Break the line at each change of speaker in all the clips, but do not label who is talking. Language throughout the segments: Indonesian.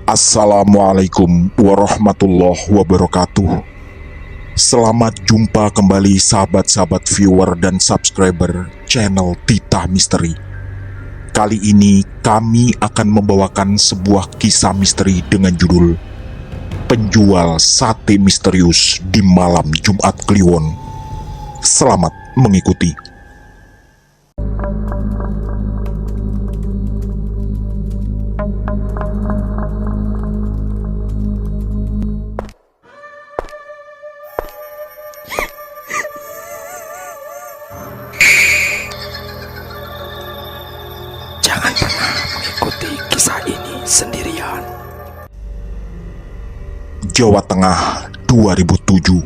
Assalamualaikum warahmatullahi wabarakatuh. Selamat jumpa kembali sahabat-sahabat viewer dan subscriber channel Titah Misteri. Kali ini kami akan membawakan sebuah kisah misteri dengan judul Penjual Sate Misterius di Malam Jumat Kliwon. Selamat mengikuti.
Jangan pernah mengikuti kisah ini sendirian.
Jawa Tengah 2007.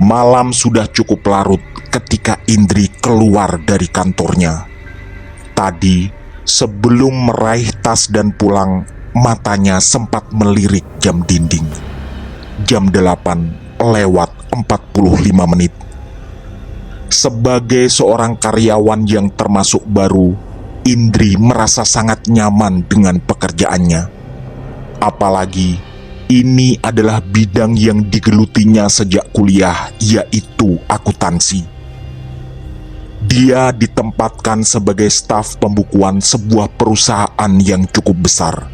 Malam sudah cukup larut ketika Indri keluar dari kantornya. Tadi, sebelum meraih tas dan pulang, matanya sempat melirik jam dinding. Jam 8:45. Sebagai seorang karyawan yang termasuk baru, Indri merasa sangat nyaman dengan pekerjaannya. Apalagi ini adalah bidang yang digelutinya sejak kuliah, yaitu akuntansi. Dia ditempatkan sebagai staf pembukuan sebuah perusahaan yang cukup besar.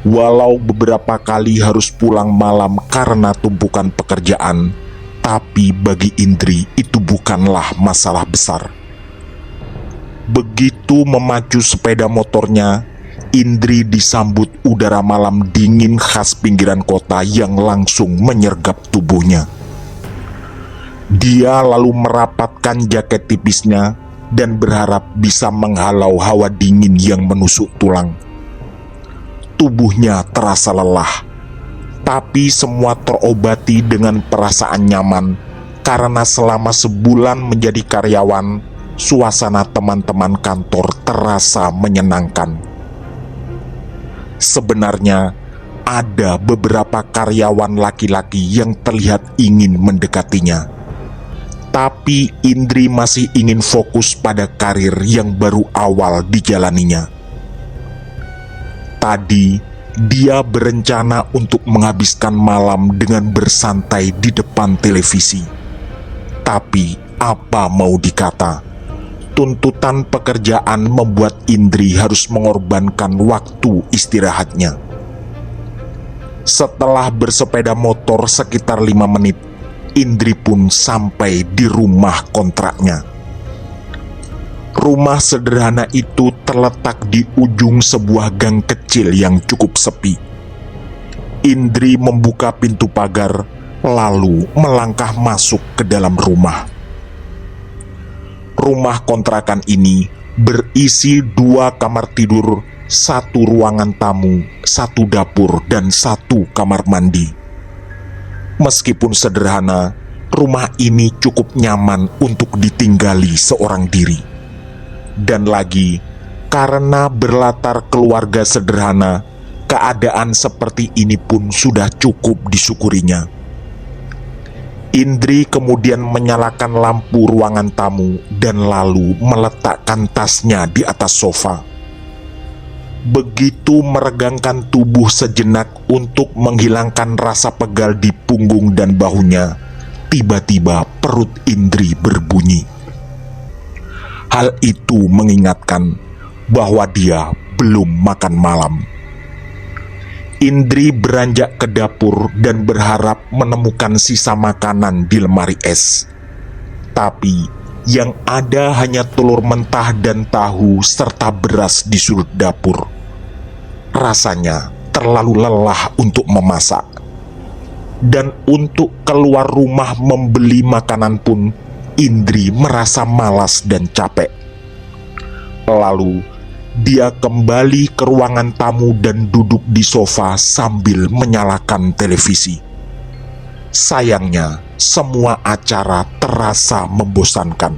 Walau beberapa kali harus pulang malam karena tumpukan pekerjaan, tapi bagi Indri itu bukanlah masalah besar. Begitu memacu sepeda motornya, Indri disambut udara malam dingin khas pinggiran kota yang langsung menyergap tubuhnya. Dia lalu merapatkan jaket tipisnya dan berharap bisa menghalau hawa dingin yang menusuk tulang. Tubuhnya terasa lelah, tapi semua terobati dengan perasaan nyaman karena selama sebulan menjadi karyawan, suasana teman-teman kantor terasa menyenangkan. Sebenarnya, ada beberapa karyawan laki-laki yang terlihat ingin mendekatinya. Tapi Indri masih ingin fokus pada karir yang baru awal dijalaninya. Tadi, dia berencana untuk menghabiskan malam dengan bersantai di depan televisi. Tapi, apa mau dikata? Tuntutan pekerjaan membuat Indri harus mengorbankan waktu istirahatnya. Setelah bersepeda motor sekitar 5 menit, Indri pun sampai di rumah kontraknya. Rumah sederhana itu terletak di ujung sebuah gang kecil yang cukup sepi. Indri membuka pintu pagar, lalu melangkah masuk ke dalam rumah. Rumah kontrakan ini berisi 2 kamar tidur, 1 ruangan tamu, 1 dapur, dan 1 kamar mandi. Meskipun sederhana, rumah ini cukup nyaman untuk ditinggali seorang diri. Dan lagi, karena berlatar keluarga sederhana, keadaan seperti ini pun sudah cukup disyukurinya. Indri kemudian menyalakan lampu ruangan tamu dan lalu meletakkan tasnya di atas sofa. Begitu meregangkan tubuh sejenak untuk menghilangkan rasa pegal di punggung dan bahunya, tiba-tiba perut Indri berbunyi. Hal itu mengingatkan bahwa dia belum makan malam. Indri beranjak ke dapur dan berharap menemukan sisa makanan di lemari es. Tapi yang ada hanya telur mentah dan tahu serta beras di sudut dapur. Rasanya terlalu lelah untuk memasak. Dan untuk keluar rumah membeli makanan pun, Indri merasa malas dan capek. Lalu dia kembali ke ruangan tamu dan duduk di sofa sambil menyalakan televisi. Sayangnya, semua acara terasa membosankan.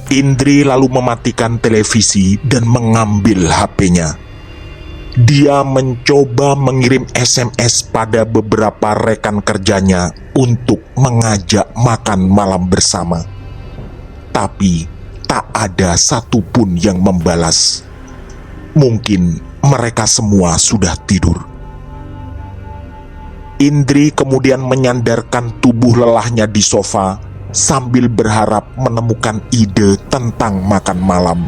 Indri lalu mematikan televisi dan mengambil HP-nya. Dia mencoba mengirim SMS pada beberapa rekan kerjanya untuk mengajak makan malam bersama. Tapi tak ada satupun yang membalas. Mungkin mereka semua sudah tidur. Indri kemudian menyandarkan tubuh lelahnya di sofa sambil berharap menemukan ide tentang makan malam,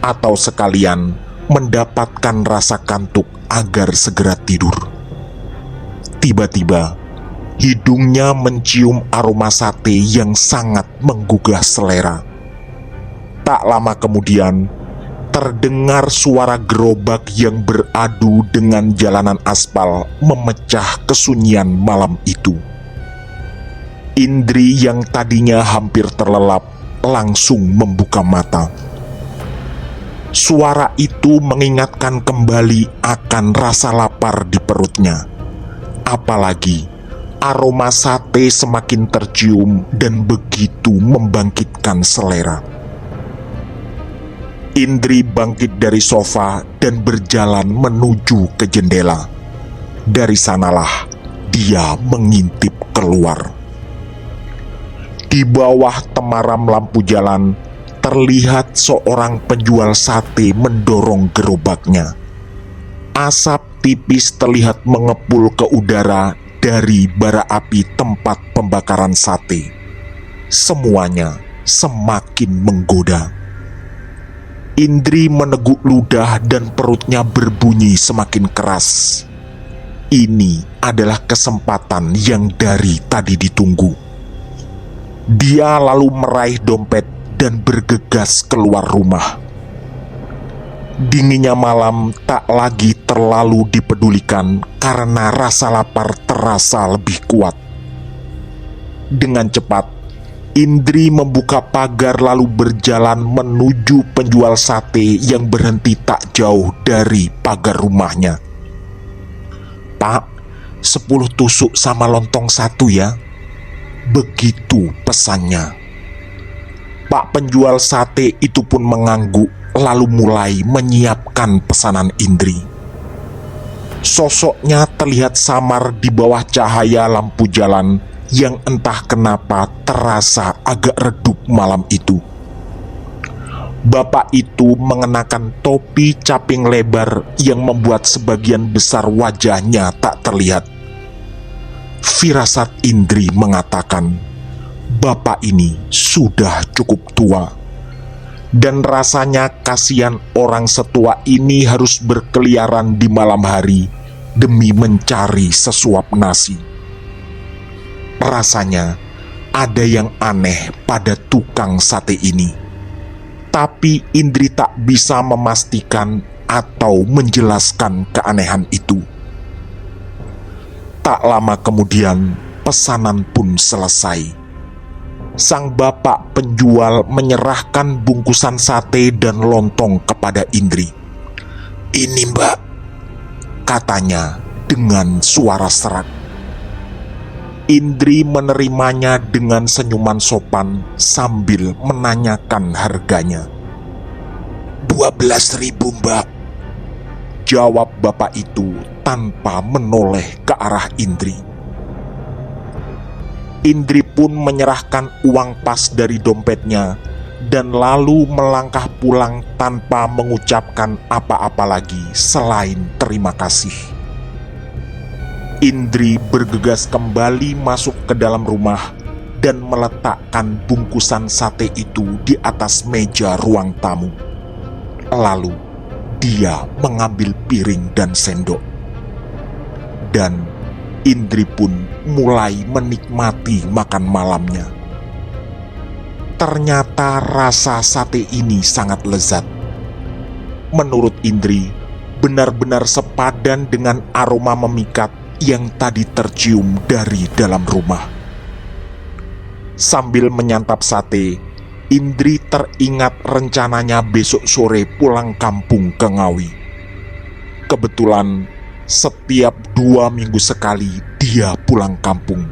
atau sekalian mendapatkan rasa kantuk agar segera tidur. Tiba-tiba, hidungnya mencium aroma sate yang sangat menggugah selera. Tak lama kemudian, terdengar suara gerobak yang beradu dengan jalanan aspal memecah kesunyian malam itu. Indri yang tadinya hampir terlelap langsung membuka mata. Suara itu mengingatkan kembali akan rasa lapar di perutnya. Apalagi aroma sate semakin tercium dan begitu membangkitkan selera. Indri bangkit dari sofa dan berjalan menuju ke jendela. Dari sanalah dia mengintip keluar. Di bawah temaram lampu jalan, terlihat seorang penjual sate mendorong gerobaknya. Asap tipis terlihat mengepul ke udara dari bara api tempat pembakaran sate. Semuanya semakin menggoda. Indri meneguk ludah dan perutnya berbunyi semakin keras. Ini adalah kesempatan yang dari tadi ditunggu. Dia lalu meraih dompet dan bergegas keluar rumah. Dinginnya malam tak lagi terlalu dipedulikan karena rasa lapar terasa lebih kuat. Dengan cepat, Indri membuka pagar lalu berjalan menuju penjual sate yang berhenti tak jauh dari pagar rumahnya. "Pak, 10 tusuk sama lontong 1 ya," begitu pesannya. Pak penjual sate itu pun mengangguk lalu mulai menyiapkan pesanan Indri. Sosoknya terlihat samar di bawah cahaya lampu jalan yang entah kenapa terasa agak redup malam itu. Bapak itu mengenakan topi caping lebar yang membuat sebagian besar wajahnya tak terlihat. Firasat Indri mengatakan, bapak ini sudah cukup tua, dan rasanya kasihan orang setua ini harus berkeliaran di malam hari demi mencari sesuap nasi. Rasanya ada yang aneh pada tukang sate ini, tapi Indri tak bisa memastikan atau menjelaskan keanehan itu. Tak lama kemudian, pesanan pun selesai. Sang bapak penjual menyerahkan bungkusan sate dan lontong kepada Indri. "Ini, Mbak," katanya dengan suara serak. Indri menerimanya dengan senyuman sopan sambil menanyakan harganya. 12.000, Mbak," jawab bapak itu tanpa menoleh ke arah Indri. Indri pun menyerahkan uang pas dari dompetnya dan lalu melangkah pulang tanpa mengucapkan apa-apa lagi selain terima kasih. Indri bergegas kembali masuk ke dalam rumah dan meletakkan bungkusan sate itu di atas meja ruang tamu. Lalu dia mengambil piring dan sendok. Dan Indri pun mulai menikmati makan malamnya. Ternyata rasa sate ini sangat lezat. Menurut Indri, benar-benar sepadan dengan aroma memikat yang tadi tercium dari dalam rumah. Sambil menyantap sate, Indri teringat rencananya besok sore pulang kampung ke Ngawi. Kebetulan setiap 2 minggu sekali dia pulang kampung.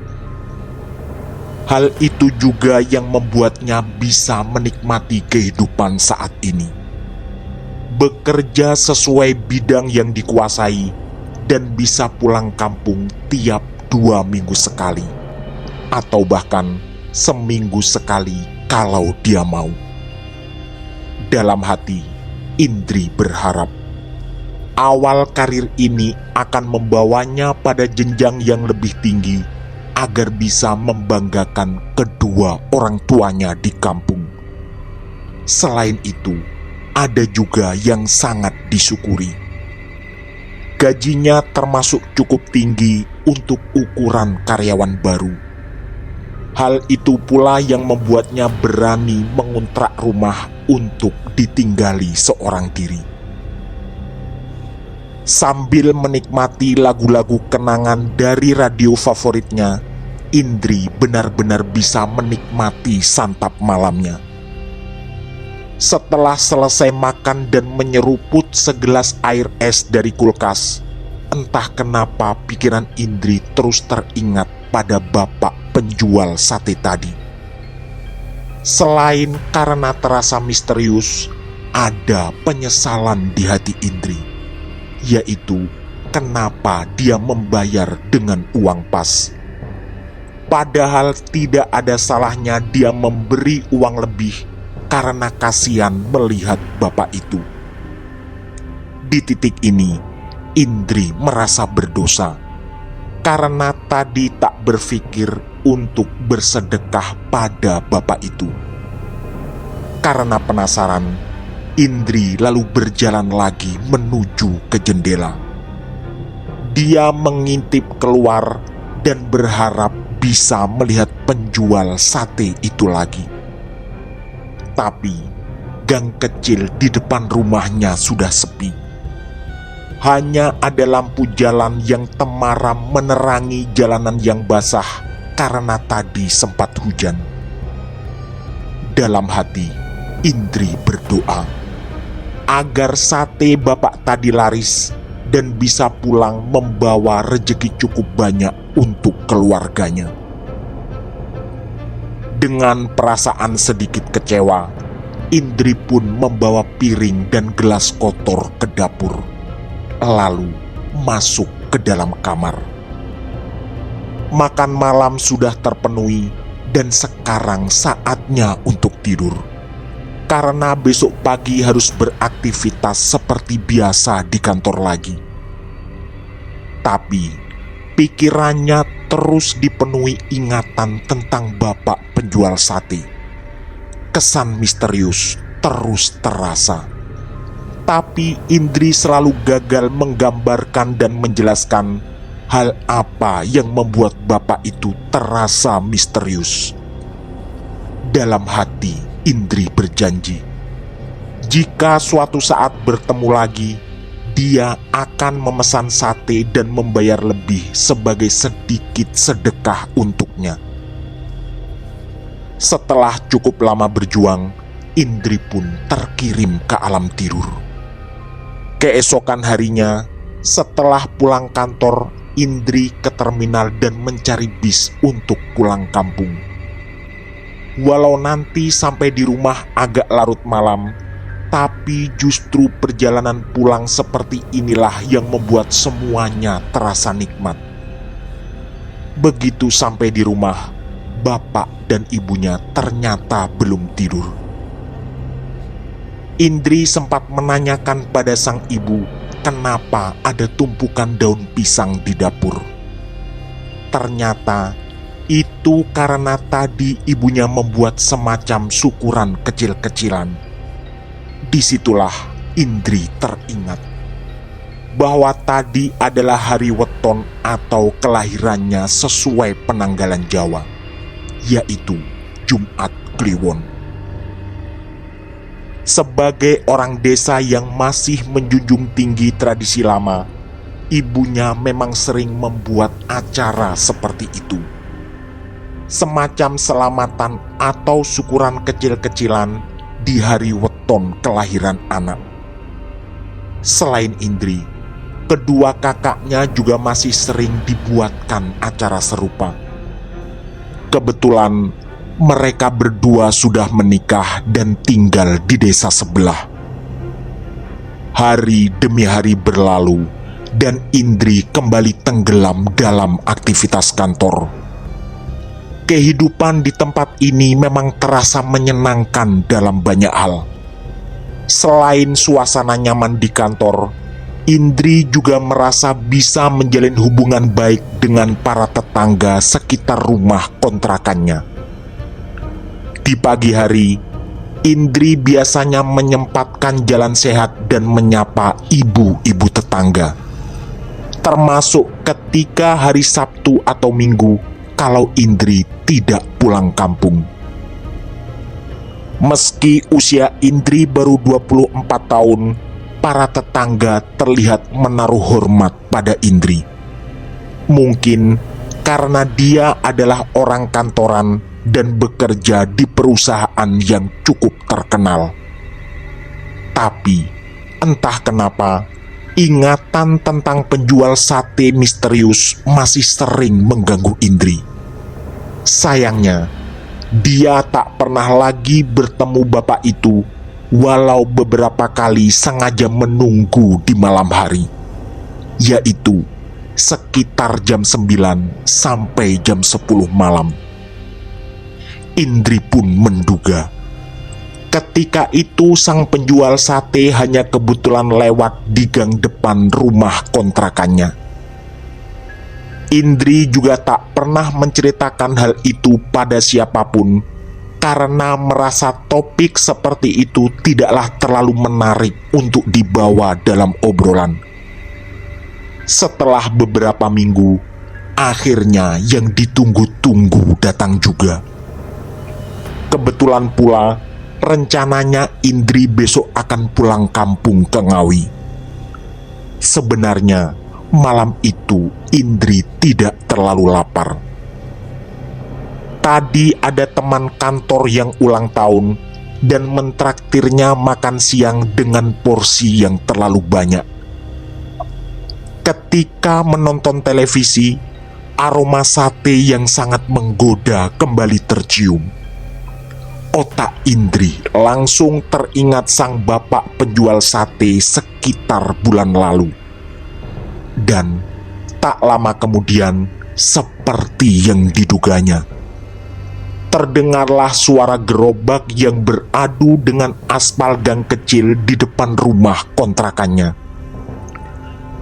Hal itu juga yang membuatnya bisa menikmati kehidupan saat ini. Bekerja sesuai bidang yang dikuasai dan bisa pulang kampung tiap 2 minggu sekali, atau bahkan seminggu sekali kalau dia mau. Dalam hati, Indri berharap awal karir ini akan membawanya pada jenjang yang lebih tinggi agar bisa membanggakan kedua orang tuanya di kampung. Selain itu, ada juga yang sangat disyukuri. Gajinya termasuk cukup tinggi untuk ukuran karyawan baru. Hal itu pula yang membuatnya berani mengontrak rumah untuk ditinggali seorang diri. Sambil menikmati lagu-lagu kenangan dari radio favoritnya, Indri benar-benar bisa menikmati santap malamnya. Setelah selesai makan dan menyeruput segelas air es dari kulkas, entah kenapa pikiran Indri terus teringat pada bapak penjual sate tadi. Selain karena terasa misterius, ada penyesalan di hati Indri, yaitu kenapa dia membayar dengan uang pas. Padahal tidak ada salahnya dia memberi uang lebih karena kasihan melihat bapak itu. Di titik ini, Indri merasa berdosa karena tadi tak berpikir untuk bersedekah pada bapak itu. Karena penasaran, Indri lalu berjalan lagi menuju ke jendela. Dia mengintip keluar dan berharap bisa melihat penjual sate itu lagi. Tapi gang kecil di depan rumahnya sudah sepi. Hanya ada lampu jalan yang temaram menerangi jalanan yang basah karena tadi sempat hujan. Dalam hati, Indri berdoa agar sate bapak tadi laris dan bisa pulang membawa rejeki cukup banyak untuk keluarganya. Dengan perasaan sedikit kecewa, Indri pun membawa piring dan gelas kotor ke dapur, lalu masuk ke dalam kamar. Makan malam sudah terpenuhi dan sekarang saatnya untuk tidur. Karena besok pagi harus beraktivitas seperti biasa di kantor lagi. Tapi pikirannya terus dipenuhi ingatan tentang bapak penjual sate. Kesan misterius terus terasa. Tapi Indri selalu gagal menggambarkan dan menjelaskan hal apa yang membuat bapak itu terasa misterius. Dalam hati, Indri berjanji, jika suatu saat bertemu lagi, dia akan memesan sate dan membayar lebih sebagai sedikit sedekah untuknya. Setelah cukup lama berjuang, Indri pun terkirim ke alam tidur. Keesokan harinya, setelah pulang kantor, Indri ke terminal dan mencari bis untuk pulang kampung. Walau nanti sampai di rumah agak larut malam, tapi justru perjalanan pulang seperti inilah yang membuat semuanya terasa nikmat. Begitu sampai di rumah, bapak dan ibunya ternyata belum tidur. Indri sempat menanyakan pada sang ibu kenapa ada tumpukan daun pisang di dapur. Ternyata itu karena tadi ibunya membuat semacam syukuran kecil-kecilan. Disitulah Indri teringat bahwa tadi adalah hari weton atau kelahirannya sesuai penanggalan Jawa, yaitu Jumat Kliwon. Sebagai orang desa yang masih menjunjung tinggi tradisi lama, ibunya memang sering membuat acara seperti itu. Semacam selamatan atau syukuran kecil-kecilan di hari weton kelahiran anak. Selain Indri, kedua kakaknya juga masih sering dibuatkan acara serupa. Kebetulan mereka berdua sudah menikah dan tinggal di desa sebelah. Hari demi hari berlalu dan Indri kembali tenggelam dalam aktivitas kantor. Kehidupan di tempat ini memang terasa menyenangkan dalam banyak hal. Selain suasana nyaman di kantor, Indri juga merasa bisa menjalin hubungan baik dengan para tetangga sekitar rumah kontrakannya. Di pagi hari, Indri biasanya menyempatkan jalan sehat dan menyapa ibu-ibu tetangga, termasuk ketika hari Sabtu atau Minggu kalau Indri tidak pulang kampung. Meski usia Indri baru 24 tahun, para tetangga terlihat menaruh hormat pada Indri. Mungkin karena dia adalah orang kantoran dan bekerja di perusahaan yang cukup terkenal. Tapi entah kenapa, ingatan tentang penjual sate misterius masih sering mengganggu Indri. Sayangnya, dia tak pernah lagi bertemu bapak itu, walau beberapa kali sengaja menunggu di malam hari, yaitu sekitar jam 9 sampai jam 10 malam. Indri pun menduga ketika itu sang penjual sate hanya kebetulan lewat di gang depan rumah kontrakannya. Indri juga tak pernah menceritakan hal itu pada siapapun karena merasa topik seperti itu tidaklah terlalu menarik untuk dibawa dalam obrolan. Setelah beberapa minggu, akhirnya yang ditunggu-tunggu datang juga. Kebetulan pula, rencananya Indri besok akan pulang kampung ke Ngawi. Sebenarnya, malam itu Indri tidak terlalu lapar. Tadi ada teman kantor yang ulang tahun dan mentraktirnya makan siang dengan porsi yang terlalu banyak. Ketika menonton televisi, aroma sate yang sangat menggoda kembali tercium. Otak Indri langsung teringat sang bapak penjual sate sekitar bulan lalu. Dan tak lama kemudian, seperti yang diduganya, terdengarlah suara gerobak yang beradu dengan aspal gang kecil di depan rumah kontrakannya.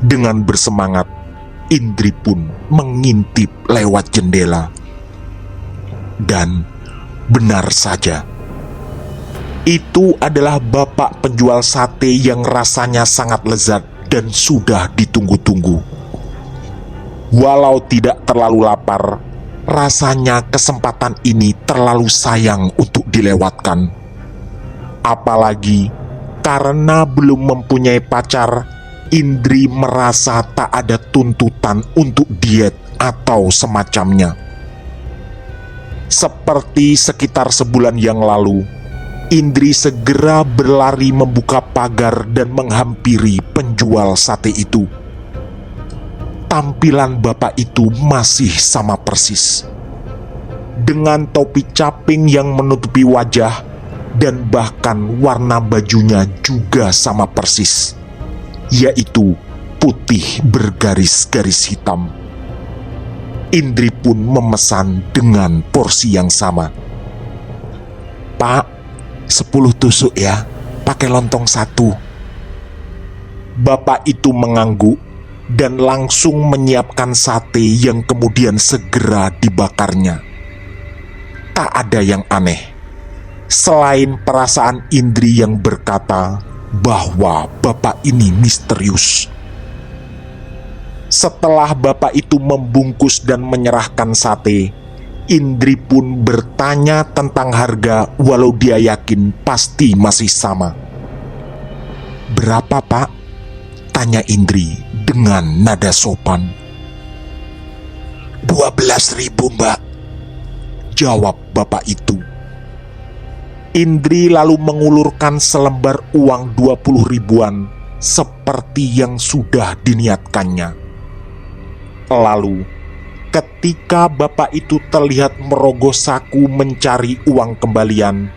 Dengan bersemangat, Indri pun mengintip lewat jendela. Dan benar saja, itu adalah bapak penjual sate yang rasanya sangat lezat dan sudah ditunggu-tunggu. Walau tidak terlalu lapar, rasanya kesempatan ini terlalu sayang untuk dilewatkan. Apalagi karena belum mempunyai pacar, Indri merasa tak ada tuntutan untuk diet atau semacamnya. Seperti sekitar sebulan yang lalu, Indri segera berlari membuka pagar dan menghampiri penjual sate itu. Tampilan bapak itu masih sama persis, dengan topi caping yang menutupi wajah, dan bahkan warna bajunya juga sama persis, yaitu putih bergaris-garis hitam. Indri pun memesan dengan porsi yang sama. "Pak, 10 tusuk ya, pakai lontong 1." Bapak itu mengangguk dan langsung menyiapkan sate yang kemudian segera dibakarnya. Tak ada yang aneh, selain perasaan Indri yang berkata bahwa bapak ini misterius. Setelah bapak itu membungkus dan menyerahkan sate, Indri pun bertanya tentang harga, walau dia yakin pasti masih sama. "Berapa, Pak?" tanya Indri dengan nada sopan. 12.000, Mbak," jawab bapak itu. Indri lalu mengulurkan selembar uang 20 ribuan seperti yang sudah diniatkannya. Lalu, ketika bapak itu terlihat merogoh saku mencari uang kembalian,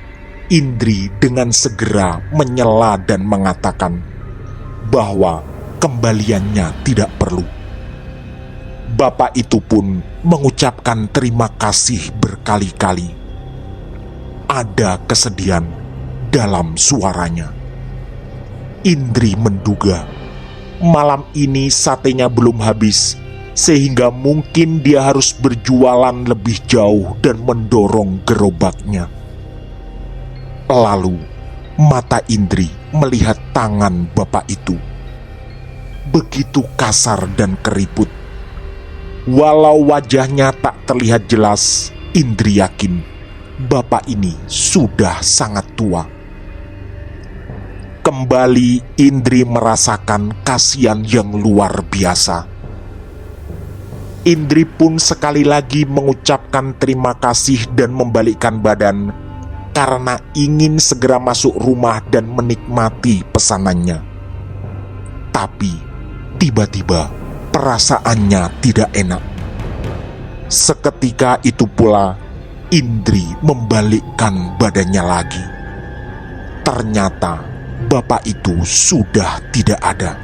Indri dengan segera menyela dan mengatakan bahwa kembaliannya tidak perlu. Bapak itu pun mengucapkan terima kasih berkali-kali. Ada kesedihan dalam suaranya. Indri menduga malam ini satenya belum habis, sehingga mungkin dia harus berjualan lebih jauh dan mendorong gerobaknya. Lalu mata Indri melihat tangan bapak itu. Begitu kasar dan keriput. Walau wajahnya tak terlihat jelas, Indri yakin bapak ini sudah sangat tua. Kembali Indri merasakan kasihan yang luar biasa. Indri pun sekali lagi mengucapkan terima kasih dan membalikkan badan karena ingin segera masuk rumah dan menikmati pesanannya. Tapi tiba-tiba perasaannya tidak enak. Seketika itu pula Indri membalikkan badannya lagi. Ternyata bapak itu sudah tidak ada.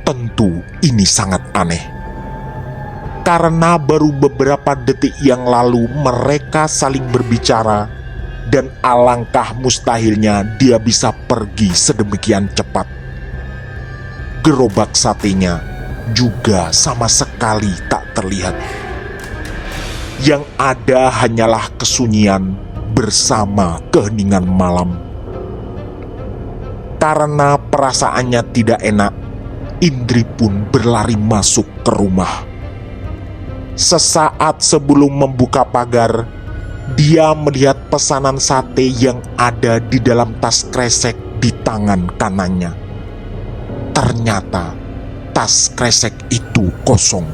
Tentu ini sangat aneh, karena baru beberapa detik yang lalu mereka saling berbicara, dan alangkah mustahilnya dia bisa pergi sedemikian cepat. Gerobak satenya juga sama sekali tak terlihat. Yang ada hanyalah kesunyian bersama keheningan malam. Karena perasaannya tidak enak, Indri pun berlari masuk ke rumah. Sesaat sebelum membuka pagar, dia melihat pesanan sate yang ada di dalam tas kresek di tangan kanannya. Ternyata tas kresek itu kosong.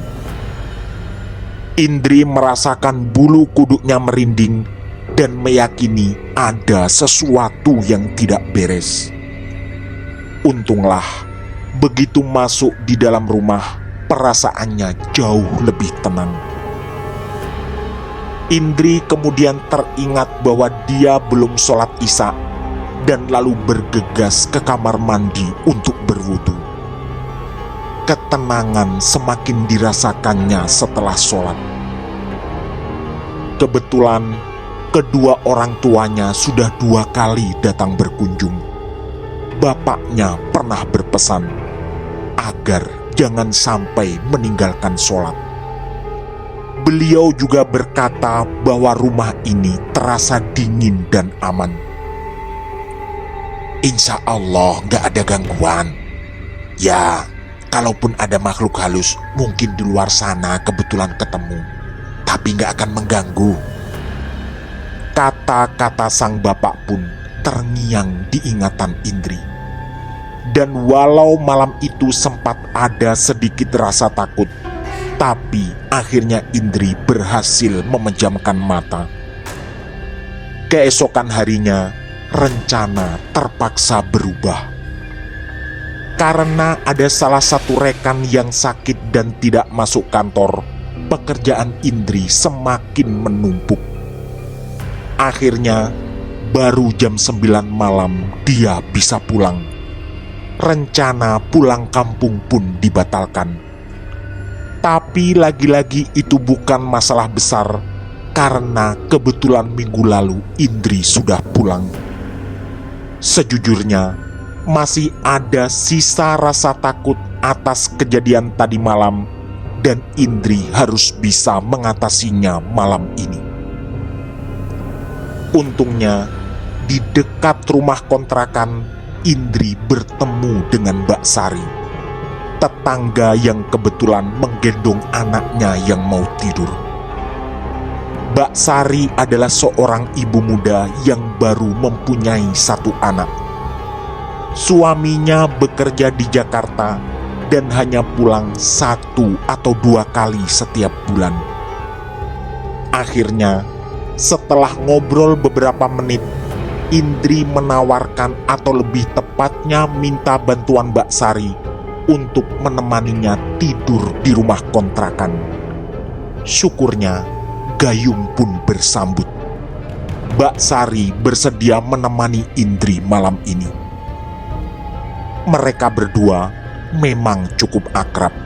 Indri merasakan bulu kuduknya merinding dan meyakini ada sesuatu yang tidak beres. Untunglah, begitu masuk di dalam rumah, perasaannya jauh lebih tenang. Indri kemudian teringat bahwa dia belum sholat Isya dan lalu bergegas ke kamar mandi untuk berwudu. Ketenangan semakin dirasakannya setelah sholat. Kebetulan, kedua orang tuanya sudah 2 kali datang berkunjung. Bapaknya pernah berpesan agar jangan sampai meninggalkan sholat. Beliau juga berkata bahwa rumah ini terasa dingin dan aman. Insya Allah gak ada gangguan. Ya, kalaupun ada makhluk halus, mungkin di luar sana kebetulan ketemu, tapi gak akan mengganggu. Kata-kata sang bapak pun terngiang di ingatan Indri. Dan walau malam itu sempat ada sedikit rasa takut, tapi akhirnya Indri berhasil memejamkan mata. Keesokan harinya, rencana terpaksa berubah. Karena ada salah satu rekan yang sakit dan tidak masuk kantor, pekerjaan Indri semakin menumpuk. Akhirnya, baru jam 9 malam dia bisa pulang. Rencana pulang kampung pun dibatalkan. Tapi lagi-lagi itu bukan masalah besar, karena kebetulan minggu lalu Indri sudah pulang. Sejujurnya, masih ada sisa rasa takut atas kejadian tadi malam, dan Indri harus bisa mengatasinya malam ini. Untungnya, di dekat rumah kontrakan, Indri bertemu dengan Mbak Sari, tetangga yang kebetulan menggendong anaknya yang mau tidur. Mbak Sari adalah seorang ibu muda yang baru mempunyai 1 anak. Suaminya bekerja di Jakarta dan hanya pulang 1 atau 2 kali setiap bulan. Akhirnya, setelah ngobrol beberapa menit, Indri menawarkan atau lebih tepatnya minta bantuan Mbak Sari untuk menemaninya tidur di rumah kontrakan. Syukurnya, Gayung pun bersambut. Mbak Sari bersedia menemani Indri malam ini. Mereka berdua memang cukup akrab,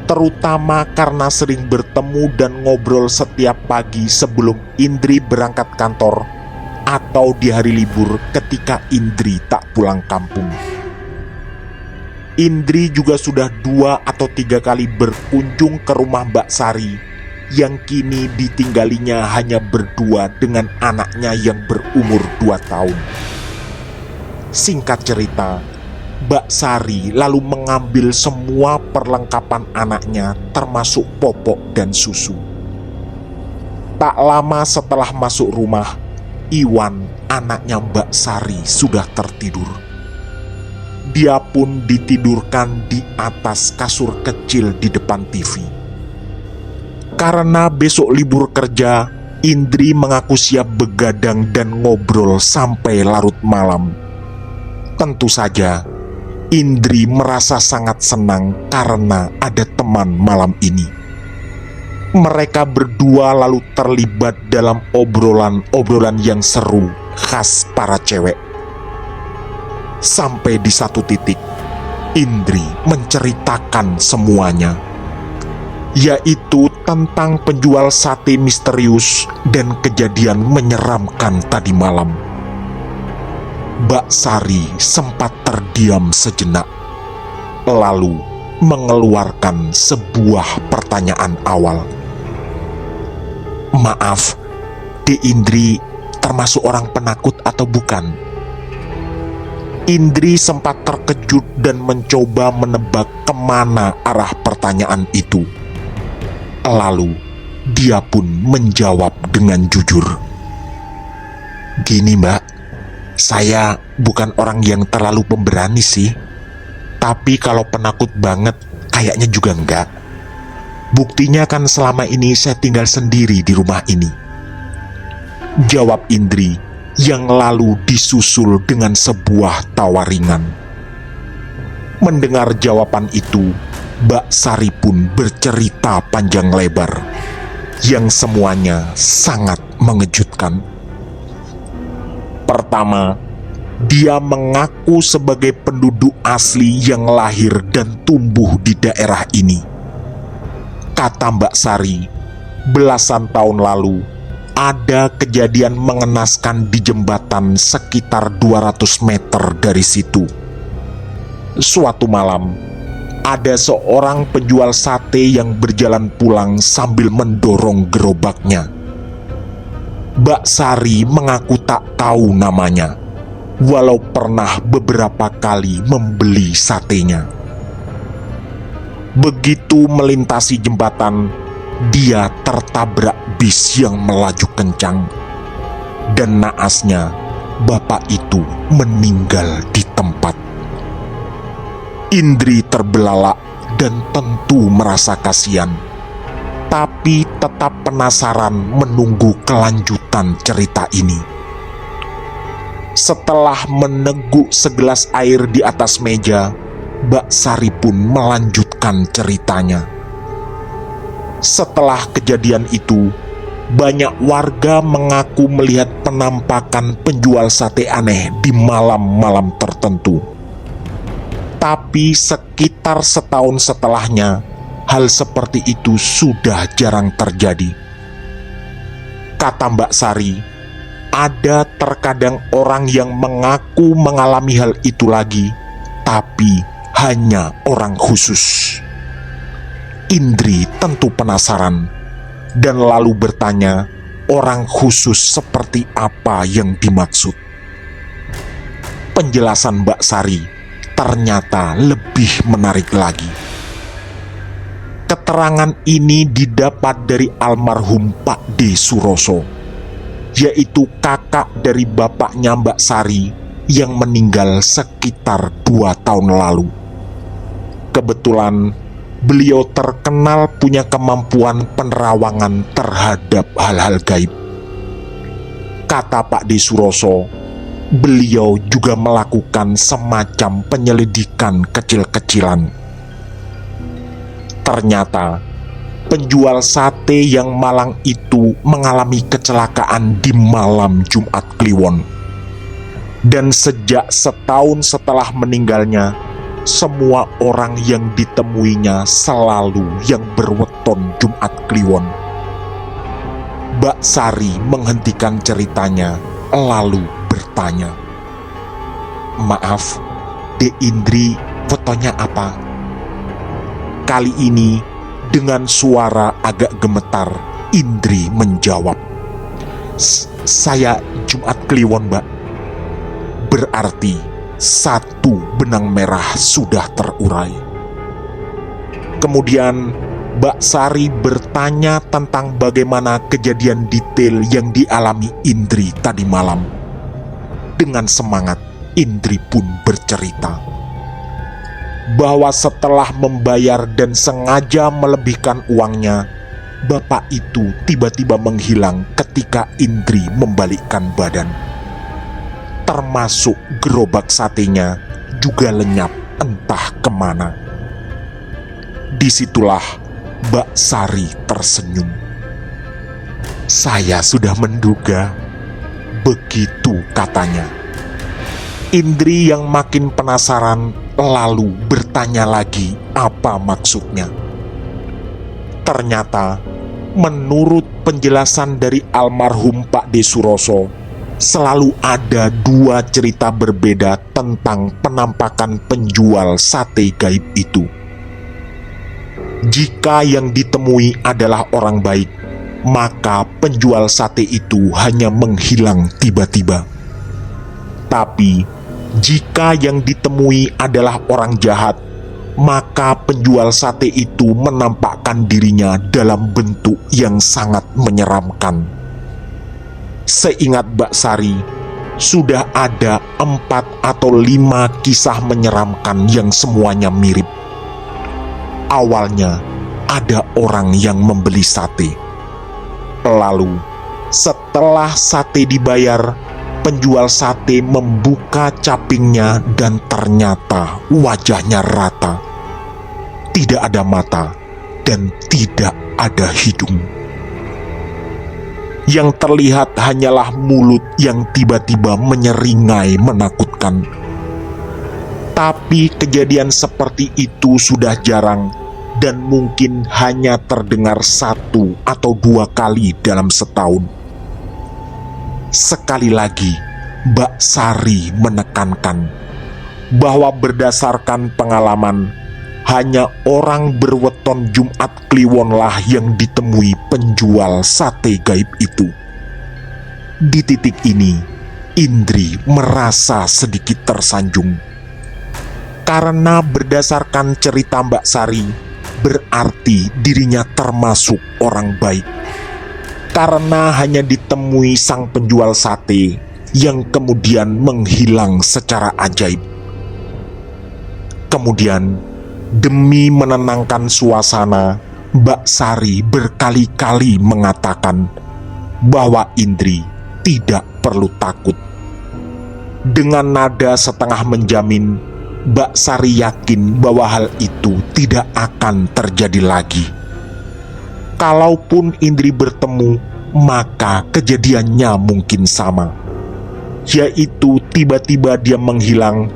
terutama karena sering bertemu dan ngobrol setiap pagi sebelum Indri berangkat kantor atau di hari libur ketika Indri tak pulang kampung. Indri juga sudah 2 atau 3 kali berkunjung ke rumah Mbak Sari yang kini ditinggalinya hanya berdua dengan anaknya yang berumur 2 tahun. Singkat cerita, Mbak Sari lalu mengambil semua perlengkapan anaknya termasuk popok dan susu. Tak lama setelah masuk rumah, Iwan, anaknya Mbak Sari, sudah tertidur. Dia pun ditidurkan di atas kasur kecil di depan TV. Karena besok libur kerja, Indri mengaku siap begadang dan ngobrol sampai larut malam. Tentu saja, Indri merasa sangat senang karena ada teman malam ini. Mereka berdua lalu terlibat dalam obrolan-obrolan yang seru khas para cewek. Sampai di satu titik, Indri menceritakan semuanya, yaitu tentang penjual sate misterius dan kejadian menyeramkan tadi malam. Mbak Sari sempat terdiam sejenak, lalu mengeluarkan sebuah pertanyaan awal. "Maaf, Dek Indri termasuk orang penakut atau bukan?" Indri sempat terkejut dan mencoba menebak kemana arah pertanyaan itu. Lalu dia pun menjawab dengan jujur, "Gini Mbak, saya bukan orang yang terlalu pemberani sih. Tapi kalau penakut banget kayaknya juga enggak. Buktinya kan selama ini saya tinggal sendiri di rumah ini," jawab Indri yang lalu disusul dengan sebuah tawa ringan. Mendengar jawaban itu, Mbak Sari pun bercerita panjang lebar, yang semuanya sangat mengejutkan. Pertama, dia mengaku sebagai penduduk asli yang lahir dan tumbuh di daerah ini. Kata Mbak Sari, belasan tahun lalu ada kejadian mengenaskan di jembatan sekitar 200 meter dari situ. Suatu malam, ada seorang penjual sate yang berjalan pulang sambil mendorong gerobaknya. Mbak Sari mengaku tak tahu namanya, walau pernah beberapa kali membeli satenya. Begitu melintasi jembatan, dia tertabrak bis yang melaju kencang, dan naasnya bapak itu meninggal di tempat. Indri terbelalak dan tentu merasa kasihan, tapi tetap penasaran menunggu kelanjutan cerita ini. Setelah meneguk segelas air di atas meja, Mbak Sari pun melanjutkan ceritanya. Setelah kejadian itu, banyak warga mengaku melihat penampakan penjual sate aneh di malam-malam tertentu. Tapi sekitar setahun setelahnya, hal seperti itu sudah jarang terjadi. Kata Mbak Sari, ada terkadang orang yang mengaku mengalami hal itu lagi, tapi hanya orang khusus. Indri tentu penasaran dan lalu bertanya, orang khusus seperti apa yang dimaksud. Penjelasan Mbak Sari ternyata lebih menarik lagi. Keterangan ini didapat dari almarhum Pak D. Suroso, yaitu kakak dari bapaknya Mbak Sari yang meninggal sekitar 2 tahun lalu. Kebetulan beliau terkenal punya kemampuan penerawangan terhadap hal-hal gaib. Kata Pak D. Suroso, beliau juga melakukan semacam penyelidikan kecil-kecilan. Ternyata penjual sate yang malang itu mengalami kecelakaan di malam Jumat Kliwon. Dan sejak setahun setelah meninggalnya, semua orang yang ditemuinya selalu yang berweton Jumat Kliwon. Mbak Sari menghentikan ceritanya lalu bertanya, "Maaf, Dek Indri Fotonya apa? Kali ini dengan suara agak gemetar, Indri menjawab, Saya Jumat Kliwon, Mbak." Berarti satu benang merah sudah terurai. Kemudian Mbak Sari bertanya tentang bagaimana kejadian detail yang dialami Indri tadi malam. Dengan semangat, Indri pun bercerita bahwa setelah membayar dan sengaja melebihkan uangnya, bapak itu tiba-tiba menghilang ketika Indri membalikkan badan. Termasuk gerobak satenya juga lenyap entah kemana. Disitulah Mbak Sari tersenyum. "Saya sudah menduga," begitu katanya. Indri yang makin penasaran lalu bertanya lagi apa maksudnya. Ternyata menurut penjelasan dari almarhum Pak D. Suroso, selalu ada dua cerita berbeda tentang penampakan penjual sate gaib itu. Jika yang ditemui adalah orang baik, maka penjual sate itu hanya menghilang tiba-tiba. Tapi jika yang ditemui adalah orang jahat, maka penjual sate itu menampakkan dirinya dalam bentuk yang sangat menyeramkan. Seingat Mbak Sari, sudah ada 4 atau 5 kisah menyeramkan yang semuanya mirip. Awalnya ada orang yang membeli sate. Lalu setelah sate dibayar, penjual sate membuka capingnya dan ternyata wajahnya rata. Tidak ada mata dan tidak ada hidung. Yang terlihat hanyalah mulut yang tiba-tiba menyeringai menakutkan. Tapi kejadian seperti itu sudah jarang dan mungkin hanya terdengar 1 atau 2 kali dalam setahun. Sekali lagi, Mbak Sari menekankan bahwa berdasarkan pengalaman, hanya orang berweton Jumat Kliwonlah yang ditemui penjual sate gaib itu. Di titik ini, Indri merasa sedikit tersanjung. Karena berdasarkan cerita Mbak Sari, berarti dirinya termasuk orang baik. Karena hanya ditemui sang penjual sate yang kemudian menghilang secara ajaib. Kemudian, demi menenangkan suasana, Mbak Sari berkali-kali mengatakan bahwa Indri tidak perlu takut. Dengan nada setengah menjamin, Mbak Sari yakin bahwa hal itu tidak akan terjadi lagi. Kalaupun Indri bertemu, maka kejadiannya mungkin sama, yaitu tiba-tiba dia menghilang,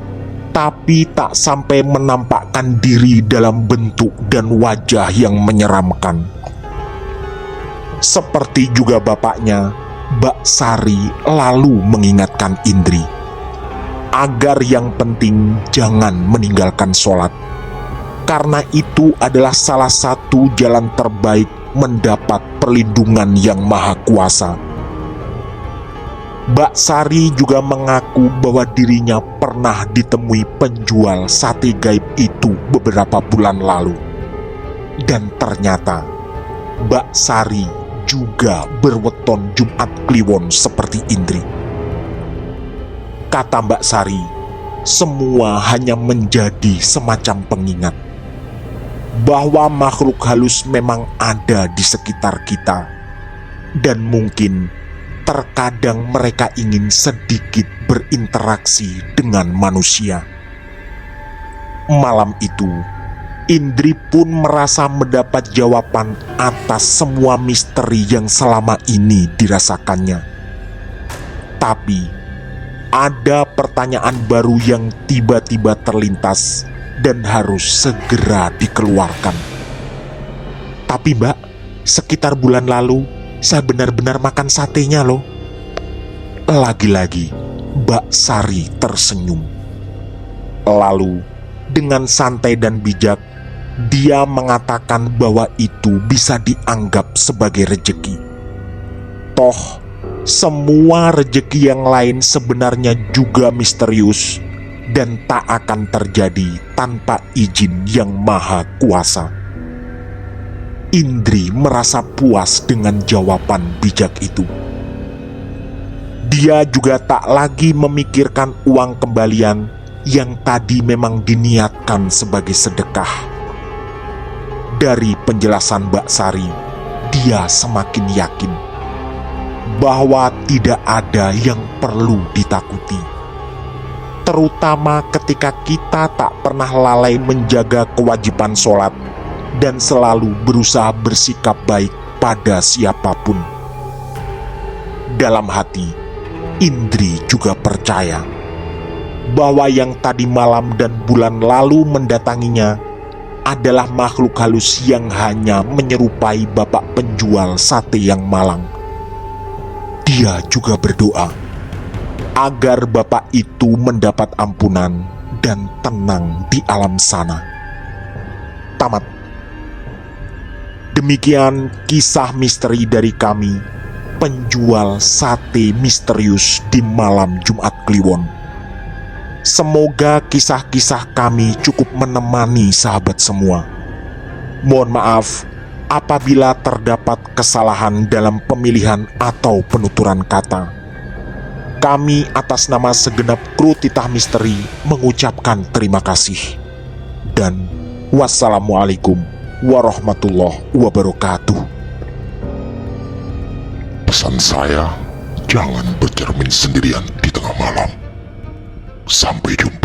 tapi tak sampai menampakkan diri dalam bentuk dan wajah yang menyeramkan. Seperti juga bapaknya, Mbak Sari lalu mengingatkan Indri agar yang penting jangan meninggalkan sholat, karena itu adalah salah satu jalan terbaik mendapat perlindungan yang maha kuasa. Mbak Sari juga mengaku bahwa dirinya pernah ditemui penjual sate gaib itu beberapa bulan lalu. Dan ternyata Mbak Sari juga berweton Jumat Kliwon seperti Indri. Kata Mbak Sari, semua hanya menjadi semacam pengingat bahwa makhluk halus memang ada di sekitar kita, dan mungkin terkadang mereka ingin sedikit berinteraksi dengan manusia. Malam itu, Indri pun merasa mendapat jawaban atas semua misteri yang selama ini dirasakannya. Tapi ada pertanyaan baru yang tiba-tiba terlintas dan harus segera dikeluarkan. "Tapi Mbak, sekitar bulan lalu saya benar-benar makan satenya loh." Lagi-lagi Mbak Sari tersenyum. Lalu Dengan santai dan bijak, dia mengatakan bahwa itu bisa dianggap sebagai rejeki. Toh, semua rejeki yang lain sebenarnya juga misterius dan tak akan terjadi tanpa izin Yang Maha Kuasa. Indri merasa puas dengan jawaban bijak itu. Dia juga tak lagi memikirkan uang kembalian yang tadi memang diniatkan sebagai sedekah. Dari penjelasan Mbak Sari, dia semakin yakin bahwa tidak ada yang perlu ditakuti. Terutama ketika kita tak pernah lalai menjaga kewajiban sholat dan selalu berusaha bersikap baik pada siapapun. Dalam hati, Indri juga percaya bahwa yang tadi malam dan bulan lalu mendatanginya adalah makhluk halus yang hanya menyerupai bapak penjual sate yang malang. Dia juga berdoa agar bapak itu mendapat ampunan dan tenang di alam sana. Tamat. Demikian kisah misteri dari kami, penjual sate misterius di malam Jumat Kliwon. Semoga kisah-kisah kami cukup menemani sahabat semua. Mohon maaf apabila terdapat kesalahan dalam pemilihan atau penuturan kata. Kami atas nama segenap kru Titah Misteri mengucapkan terima kasih. Dan wassalamualaikum warahmatullahi wabarakatuh.
Pesan saya, jangan bercermin sendirian di tengah malam. Sampai jumpa.